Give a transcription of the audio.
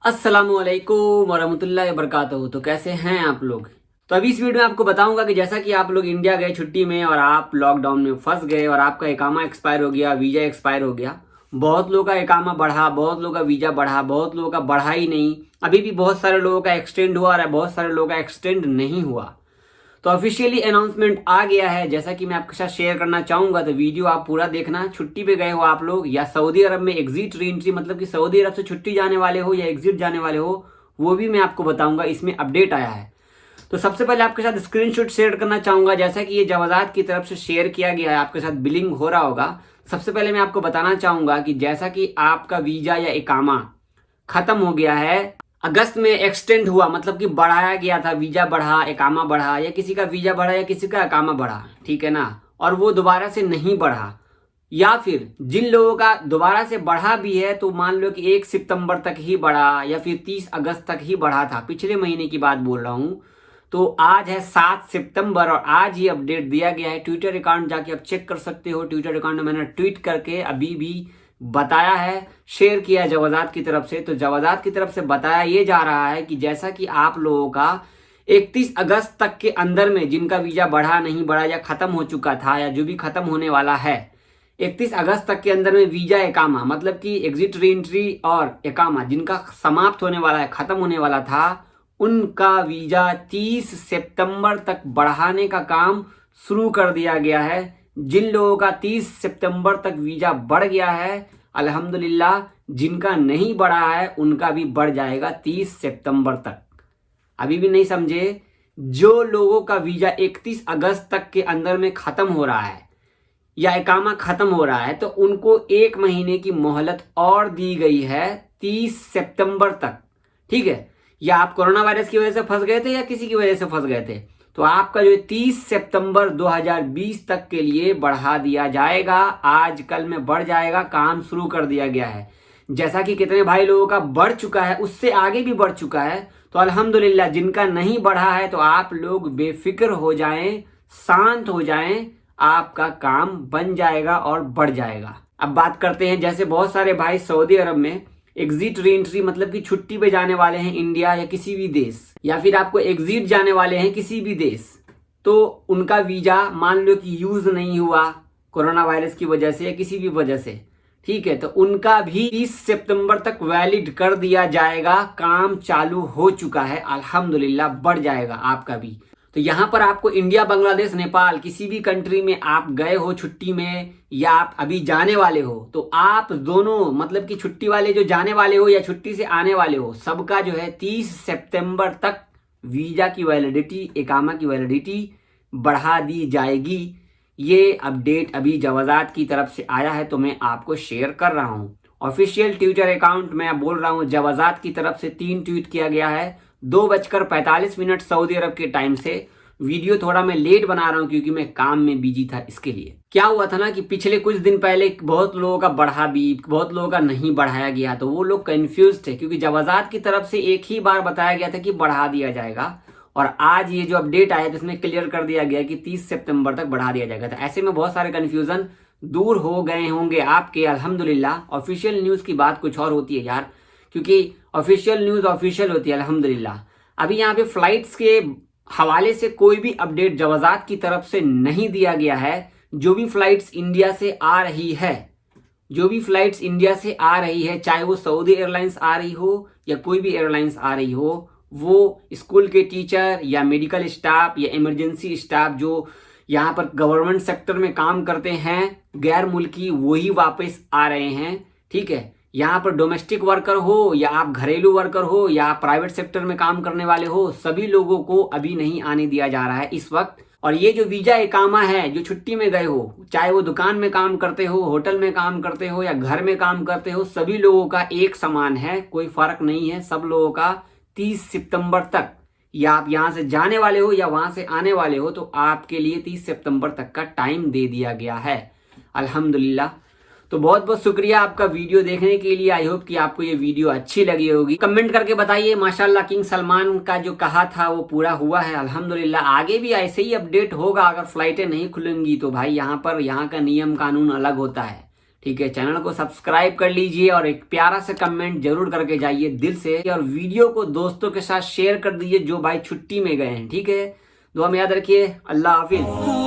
अस्सलामुअलैकुम वरहमतुल्लाहि वबरकातुहू। तो कैसे हैं आप लोग। तो अभी इस वीडियो में आपको बताऊंगा कि जैसा कि आप लोग इंडिया गए छुट्टी में और आप लॉकडाउन में फंस गए और आपका इकामा एक्सपायर हो गया, वीज़ा एक्सपायर हो गया। बहुत लोगों का इकामा बढ़ा, बहुत लोगों का वीज़ा बढ़ा, बहुत लोगों का बढ़ा ही नहीं। अभी भी बहुत सारे लोगों का एक्सटेंड हुआ और बहुत सारे लोगों का एक्सटेंड नहीं हुआ। तो ऑफिशियली अनाउंसमेंट आ गया है, जैसा कि मैं आपके साथ शेयर करना चाहूंगा। तो वीडियो आप पूरा देखना। छुट्टी पे गए हो आप लोग या सऊदी अरब में एग्जिट री एंट्री, मतलब कि सऊदी अरब से छुट्टी जाने वाले हो या एग्जिट जाने वाले हो, वो भी मैं आपको बताऊंगा। इसमें अपडेट आया है। तो सबसे पहले आपके साथ स्क्रीनशॉट शेयर करना चाहूंगा। जैसा कि ये जवाजात की तरफ से शेयर किया गया है, आपके साथ बिलिंग हो रहा होगा। सबसे पहले मैं आपको बताना चाहूंगा कि जैसा कि आपका वीजा या इकामा खत्म हो गया है, अगस्त में एक्सटेंड हुआ, मतलब कि बढ़ाया गया था, वीजा बढ़ा, इकामा बढ़ा, या किसी का वीजा बढ़ा या किसी का इकामा बढ़ा, ठीक है ना, और वो दोबारा से नहीं बढ़ा, या फिर जिन लोगों का दोबारा से बढ़ा भी है तो मान लो कि 1 सितंबर तक ही बढ़ा या फिर 30 अगस्त तक ही बढ़ा था, पिछले महीने की बात बोल रहा हूं। तो आज है 7 सितंबर और आज ही अपडेट दिया गया है। ट्विटर अकाउंट जाके आप चेक कर सकते हो। ट्विटर अकाउंट में मैंने ट्वीट करके अभी भी बताया है, शेयर किया जवाजात की तरफ से। तो जवाजात की तरफ से बताया ये जा रहा है कि जैसा कि आप लोगों का 31 अगस्त तक के अंदर में जिनका वीजा बढ़ा, नहीं बढ़ा या खत्म हो चुका था या जो भी खत्म होने वाला है, 31 अगस्त तक के अंदर में वीजा इकामा, मतलब कि एग्जिट री एंट्री और इकामा जिनका समाप्त होने वाला है, खत्म होने वाला था, उनका वीजा 30 सितंबर तक बढ़ाने का काम शुरू कर दिया गया है। जिन लोगों का 30 सितंबर तक वीजा बढ़ गया है, अल्हम्दुलिल्लाह। जिनका नहीं बढ़ा है उनका भी बढ़ जाएगा 30 सितंबर तक। अभी भी नहीं समझे। जो लोगों का वीजा 31 अगस्त तक के अंदर में खत्म हो रहा है या इकामा खत्म हो रहा है, तो उनको 1 महीने की मोहलत और दी गई है 30 सितंबर तक, ठीक है। या आप कोरोना वायरस की वजह से फंस गए थे या किसी की वजह से फंस गए थे, तो आपका जो 30 सितंबर 2020 तक के लिए बढ़ा दिया जाएगा। आज कल में बढ़ जाएगा, काम शुरू कर दिया गया है। जैसा कि कितने भाई लोगों का बढ़ चुका है, उससे आगे भी बढ़ चुका है। तो अल्हम्दुलिल्लाह, जिनका नहीं बढ़ा है तो आप लोग बेफिक्र हो जाएं, शांत हो जाएं, आपका काम बन जाएगा और बढ़ जाएगा। अब बात करते हैं, जैसे बहुत सारे भाई सऊदी अरब में एग्जिट री एंट्री, मतलब कि छुट्टी पे जाने वाले हैं इंडिया या किसी भी देश, या फिर आपको एग्जिट जाने वाले हैं किसी भी देश, तो उनका वीजा मान लो कि यूज नहीं हुआ कोरोना वायरस की वजह से या किसी भी वजह से, ठीक है, तो उनका भी 30 सितंबर तक वैलिड कर दिया जाएगा। काम चालू हो चुका है, अल्हम्दुलिल्लाह, बढ़ जाएगा आपका भी। तो यहाँ पर आपको इंडिया, बांग्लादेश, नेपाल, किसी भी कंट्री में आप गए हो छुट्टी में या आप अभी जाने वाले हो, तो आप दोनों, मतलब कि छुट्टी वाले जो जाने वाले हो या छुट्टी से आने वाले हो, सबका जो है 30 सितंबर तक वीजा की वैलिडिटी, इकामा की वैलिडिटी बढ़ा दी जाएगी। ये अपडेट अभी जवाजात की तरफ से आया है, तो मैं आपको शेयर कर रहा हूँ। ऑफिशियल ट्विटर अकाउंट मैं बोल रहा हूँ, जवाजात की तरफ से 3 ट्वीट किया गया है। 2:45 सऊदी अरब के टाइम से। वीडियो थोड़ा मैं लेट बना रहा हूँ क्योंकि मैं काम में बिजी था। इसके लिए क्या हुआ था ना कि पिछले कुछ दिन पहले बहुत लोगों का बढ़ा भी, बहुत लोगों का नहीं बढ़ाया गया, तो वो लोग कंफ्यूज थे क्योंकि जवाजात की तरफ से एक ही बार बताया गया था कि बढ़ा दिया जाएगा, और आज ये जो अपडेट आया तो इसमें क्लियर कर दिया गया कि 30 सितंबर तक बढ़ा दिया जाएगा। तो ऐसे में बहुत सारे कंफ्यूजन दूर हो गए होंगे आपके, अल्हम्दुलिल्लाह। ऑफिशियल न्यूज़ की बात कुछ और होती है यार, क्योंकि ऑफिशियल न्यूज़ ऑफिशियल होती है, अल्हम्दुलिल्लाह। अभी यहाँ पे फ्लाइट्स के हवाले से कोई भी अपडेट जवाजात की तरफ से नहीं दिया गया है। जो भी फ्लाइट्स इंडिया से आ रही है, जो भी फ्लाइट्स इंडिया से आ रही है, चाहे वो सऊदी एयरलाइंस आ रही हो या कोई भी एयरलाइंस आ रही हो, वो स्कूल के टीचर या मेडिकल स्टाफ या इमरजेंसी स्टाफ जो यहाँ पर गवर्नमेंट सेक्टर में काम करते हैं, गैर मुल्की, वही वापस आ रहे हैं, ठीक है। यहाँ पर डोमेस्टिक वर्कर हो या आप घरेलू वर्कर हो या आप प्राइवेट सेक्टर में काम करने वाले हो, सभी लोगों को अभी नहीं आने दिया जा रहा है इस वक्त। और ये जो वीजा इकामा है, जो छुट्टी में गए हो, चाहे वो दुकान में काम करते हो, होटल में काम करते हो या घर में काम करते हो, सभी लोगों का एक समान है, कोई फर्क नहीं है। सब लोगों का 30 सितंबर तक, या आप यहाँ से जाने वाले हो या वहां से आने वाले हो, तो आपके लिए 30 सितंबर तक का टाइम दे दिया गया है, अल्हम्दुलिल्लाह। तो बहुत बहुत शुक्रिया आपका वीडियो देखने के लिए। आई होप कि आपको ये वीडियो अच्छी लगी होगी। कमेंट करके बताइए। माशाल्लाह किंग सलमान का जो कहा था वो पूरा हुआ है अल्हम्दुलिल्लाह। आगे भी ऐसे ही अपडेट होगा। अगर फ्लाइटें नहीं खुलेंगी तो भाई यहाँ का नियम कानून अलग होता है। ठीक है, चैनल को सब्सक्राइब कर लीजिए और एक प्यारा सा कमेंट जरूर करके जाइए दिल से, और वीडियो को दोस्तों के साथ शेयर कर दीजिए जो भाई छुट्टी में गए हैं। ठीक है, दुआ में याद रखिए। अल्लाह हाफिज।